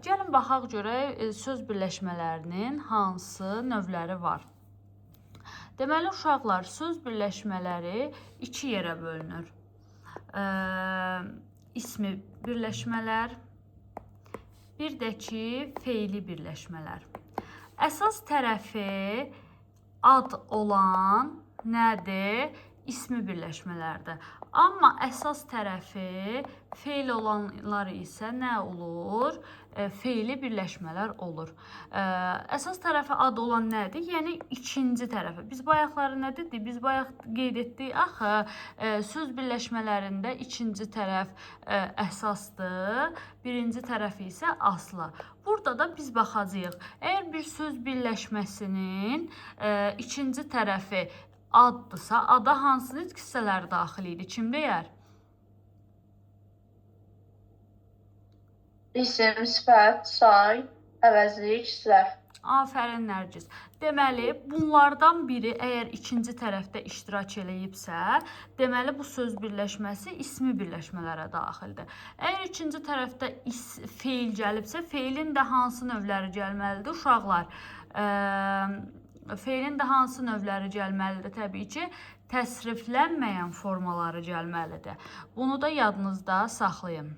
Gəlin baxaq görək söz birləşmələrinin hansı növləri var. Deməli, uşaqlar, söz birləşmələri iki yerə bölünür. İsmi birləşmələr, bir də ki, feili birləşmələr. Əsas tərəfi ad olan nədir? İsmi birləşmələrdir. Amma əsas tərəfi feil olanlar isə nə olur? Feili birləşmələr olur. Əsas tərəfi ad olan nədir? Yəni ikinci tərəfi. Biz bayaqları nə dedik? Biz bayaq qeyd etdik, axı söz birləşmələrində ikinci tərəf əsasdır, birinci tərəfi isə aslı. Burada da biz baxacağıq. Əgər bir söz birləşməsinin ikinci tərəfi addırsa, ada hansı nitq hissələri daxil idi? Kim deyər? İsim, sifət, say, əvəzlik, sərf. Afərin Nərgiz. Deməli, bunlardan biri əgər ikinci tərəfdə iştirak eləyibsə, deməli bu söz birləşməsi ismi birləşmələrə daxildir. Əgər ikinci tərəfdə feil gəlibsə, feilin də hansı növləri gəlməlidir uşaqlar? Feilin də hansı növləri gəlməlidir? Təbii ki, təsriflənməyən formaları gəlməlidir. Bunu da yadınızda saxlayın.